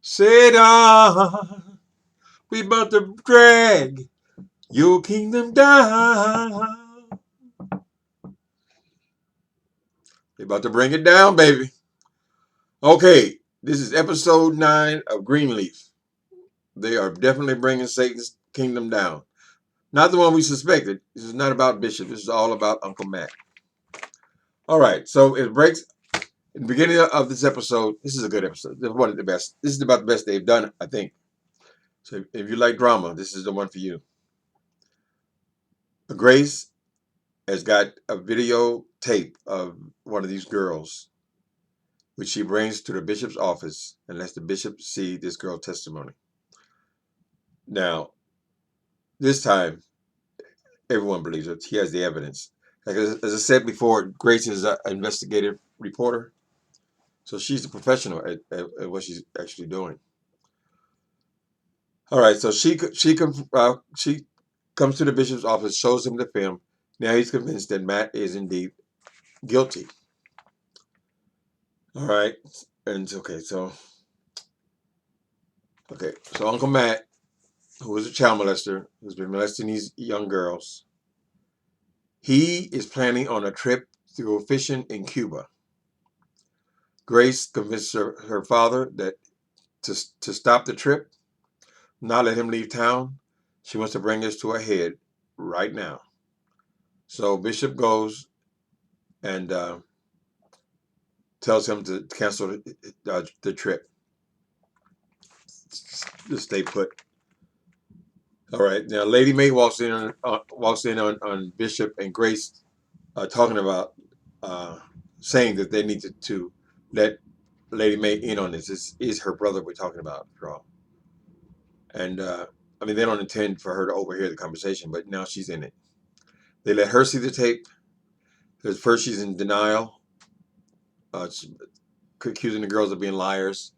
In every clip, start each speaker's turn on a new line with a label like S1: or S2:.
S1: Sit on, we about to drag your kingdom down. We about to bring it down, baby. Okay, this is episode 9 of Greenleaf. They are definitely bringing Satan's kingdom down. Not the one we suspected. This is not about Bishop. This is all about Uncle Matt. All right, so it breaks. In the beginning of this episode, this is a good episode. This is one of the best. This is about the best they've done, I think. So if you like drama, this is the one for you. Grace has got a video tape of one of these girls, which she brings to the bishop's office and lets the bishop see this girl's testimony. Now, this time, everyone believes it. He has the evidence. Like as I said before, Grace is an investigative reporter, so she's a professional at what she's actually doing. All right, so she comes to the bishop's office, shows him the film. Now he's convinced that Matt is indeed guilty. All right, and so Uncle Matt, who is a child molester, who's been molesting these young girls, he is planning on a trip to go fishing in Cuba. Grace convinced her father that to stop the trip, not let him leave town. She wants to bring this to a head right now. So Bishop goes and tells him to cancel the trip. Just stay put. All right. Now, Lady May walks in on Bishop and Grace talking about saying that they need to let Lady May in on this. This is her brother we're talking about, after all. And I mean, they don't intend for her to overhear the conversation, but now she's in it. They let her see the tape. At first, she's in denial, accusing the girls of being liars,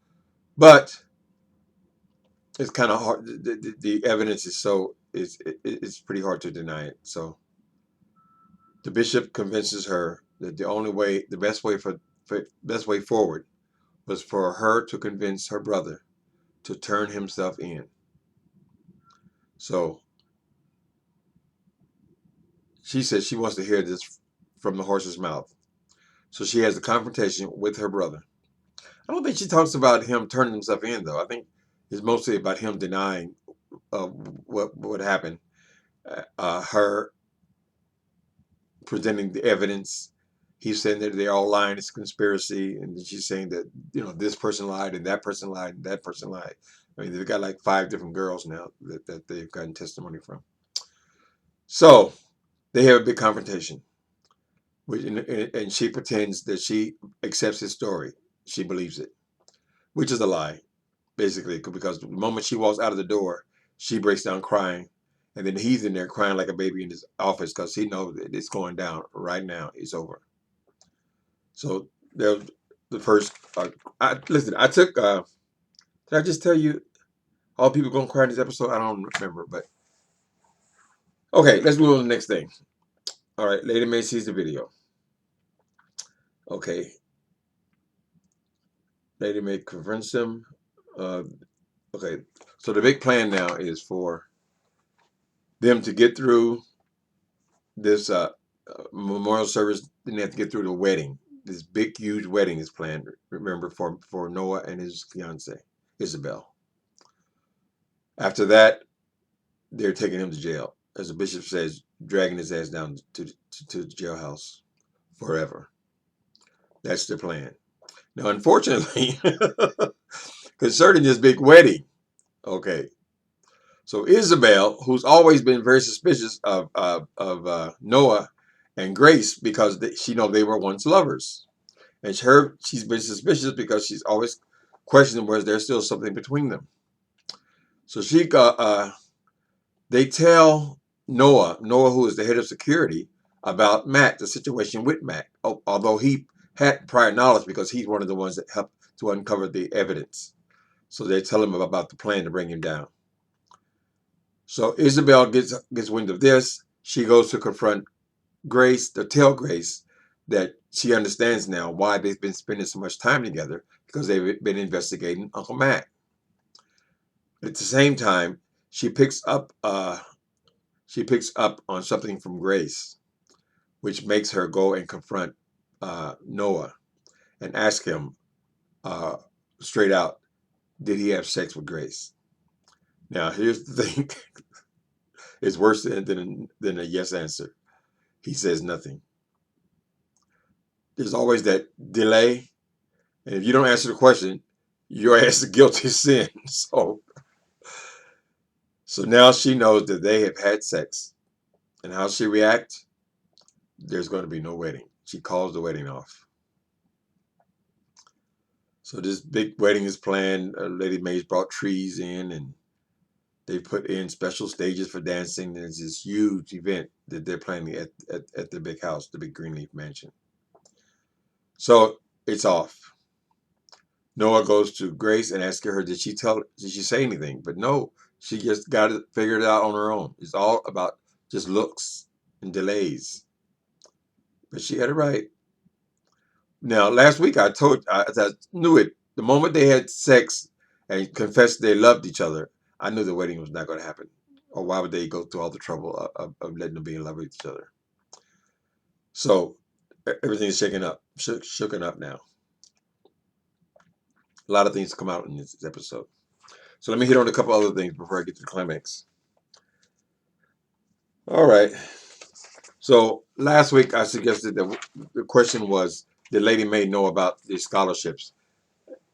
S1: but it's kind of hard. The evidence is it's pretty hard to deny it. So the bishop convinces her that the best way forward was for her to convince her brother to turn himself in. So she says she wants to hear this from the horse's mouth. So she has a confrontation with her brother. I don't think she talks about him turning himself in, though. I think it's mostly about him denying what happened. Her presenting the evidence. He's saying that they're all lying. It's a conspiracy. And she's saying that, this person lied and that person lied and that person lied. I mean, they've got like 5 different girls now that they've gotten testimony from. So they have a big confrontation. And she pretends that she accepts his story. She believes it, which is a lie, basically, because the moment she walks out of the door, she breaks down crying. And then he's in there crying like a baby in his office because he knows that it's going down right now. It's over. So there's the first. Listen, I took. Did I just tell you all people gonna cry in this episode? I don't remember, but okay. Let's move on to the next thing. All right, Lady May sees the video. Okay, Lady May confronts him. Okay, so the big plan now is for them to get through this memorial service. Then they have to get through the wedding. This big, huge wedding is planned. Remember, for Noah and his fiance Isabel. After that, they're taking him to jail, as the bishop says, dragging his ass down to the jailhouse forever. That's the plan. Now, unfortunately, concerning this big wedding, okay, so Isabel, who's always been very suspicious of Noah and Grace because she knows they were once lovers, and she's been suspicious because she's always questioning whether there's still something between them. So they tell Noah, who is the head of security, about Matt, the situation with Matt, although he had prior knowledge because he's one of the ones that helped to uncover the evidence. So they tell him about the plan to bring him down. So Isabel gets wind of this. She goes to confront Grace, to tell Grace that she understands now why they've been spending so much time together, because they've been investigating Uncle Matt. But at the same time, she picks up on something from Grace, which makes her go and confront Noah and ask him uh, straight out, did he have sex with Grace? Now, here's the thing. It's worse than a yes answer. He says nothing. There's always that delay. And if you don't answer the question, your ass is guilty of sin. So now she knows that they have had sex. And how she reacts, there's going to be no wedding. She calls the wedding off. So this big wedding is planned. Lady Mae's brought trees in, and they put in special stages for dancing. There's this huge event that they're planning at the big house, the big Greenleaf mansion. So it's off. Noah goes to Grace and asks her, did she say anything? But no, she just got it figured out on her own. It's all about just looks and delays. But she had it right. Now, last week I knew it. The moment they had sex and confessed they loved each other, I knew the wedding was not going to happen. Or why would they go through all the trouble of letting them be in love with each other? So everything's shaken up, shooken up now. A lot of things come out in this episode. So let me hit on a couple other things before I get to the climax. All right. So last week I suggested that the question was, did Lady Mae know about these scholarships?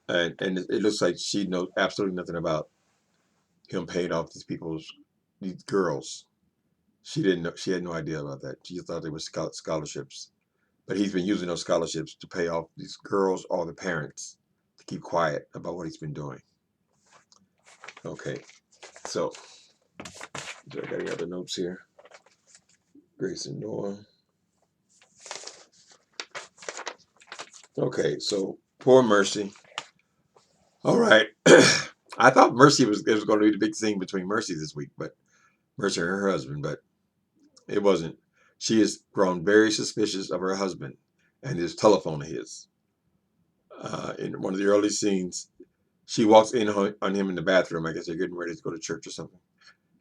S1: And it looks like she knows absolutely nothing about him paying off these girls. She didn't know. She had no idea about that. She thought they were scholarships. But he's been using those scholarships to pay off these girls or the parents to keep quiet about what he's been doing. Okay. So, I got any other notes here? Grace and Noah. Okay, so poor Mercy. All right. I thought Mercy was going to be the big thing between Mercy this week, but Mercy and her husband, but it wasn't. She has grown very suspicious of her husband and his telephone of his. In one of the early scenes, she walks in on him in the bathroom. I guess they're getting ready to go to church or something.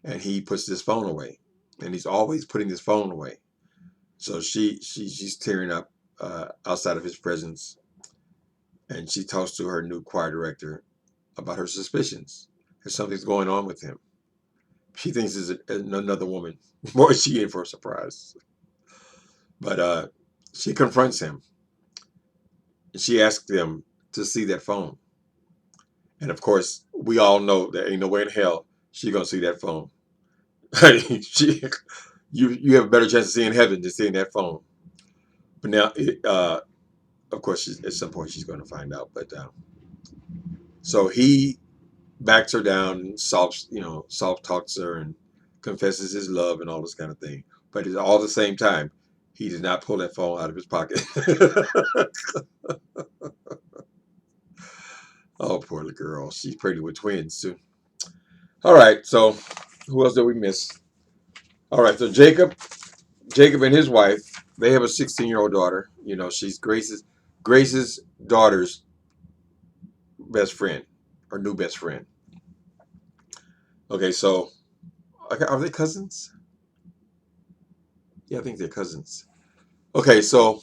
S1: And he puts his phone away. And he's always putting his phone away. So she's tearing up outside of his presence. And she talks to her new choir director about her suspicions that something's going on with him. She thinks it's another woman. Boy, is she in for a surprise. But she confronts him. And she asks him to see that phone. And of course, we all know there ain't no way in hell she's going to see that phone. You have a better chance of seeing heaven than seeing that phone. But now, of course, at some point she's going to find out. But so he backs her down and soft talks her and confesses his love and all this kind of thing. But it's all at the same time, he did not pull that phone out of his pocket. Oh, poor little girl. She's pregnant with twins too. All right, so who else did we miss? All right, so Jacob and his wife, they have a 16-year-old daughter. You know, she's Grace's daughter's best friend, her new best friend. Okay, so are they cousins? Yeah, I think they're cousins. Okay, so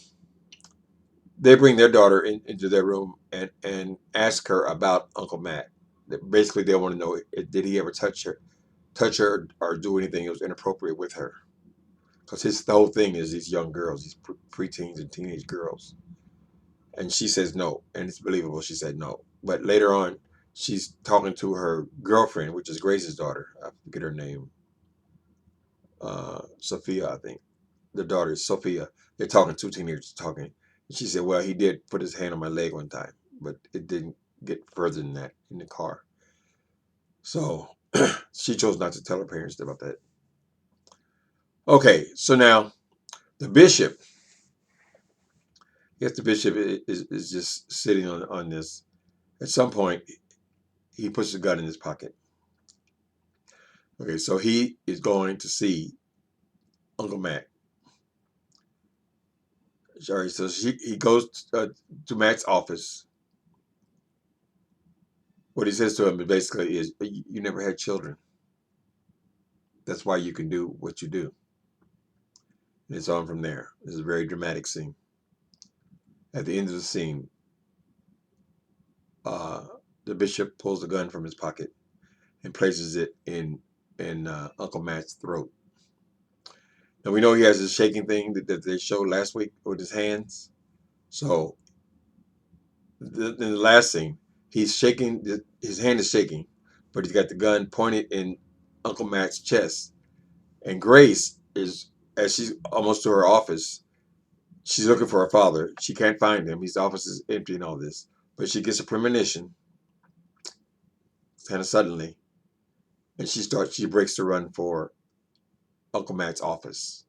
S1: they bring their daughter into their room and ask her about Uncle Matt. Basically, they want to know, did he ever touch her or do anything that was inappropriate with her? Because the whole thing is these young girls, these preteens and teenage girls. And she says no. And it's believable she said no. But later on, she's talking to her girlfriend, which is Grace's daughter. I forget her name. Sophia, I think. The daughter is Sophia. They're talking, two teenagers talking. And she said, well, he did put his hand on my leg one time, but it didn't get further than that in the car. So she chose not to tell her parents about that. Okay, so now the bishop, yes, the bishop is just sitting on this. At some point, he puts a gun in his pocket. Okay, so he is going to see Uncle Matt. Sorry, so he goes to Matt's office. what he says to him basically is, you never had children. That's why you can do what you do. And it's on from there. This is a very dramatic scene. At the end of the scene, uh, the bishop pulls the gun from his pocket and places it in Uncle Matt's throat. And we know he has this shaking thing that they showed last week with his hands. So in the last scene, he's shaking. His hand is shaking, but he's got the gun pointed in Uncle Matt's chest. And Grace is, as she's almost to her office, she's looking for her father. She can't find him. His office is empty and all this. But she gets a premonition, kind of suddenly, and she breaks to run for Uncle Matt's office.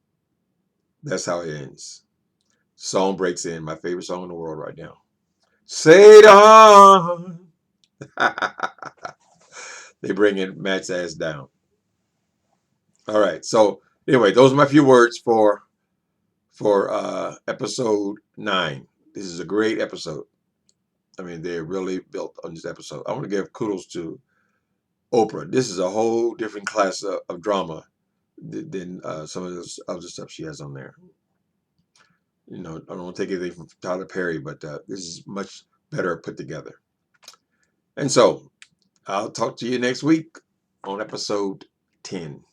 S1: That's how it ends. Song breaks in, my favorite song in the world right now. Satan! They bring in Matt's ass down. All right. So anyway, those are my few words for episode 9. This is a great episode. I mean, they really built on this episode. I want to give kudos to Oprah. This is a whole different class of drama than some of the other stuff she has on there. You know, I don't want to take anything from Tyler Perry, but this is much better put together. And so I'll talk to you next week on episode 10.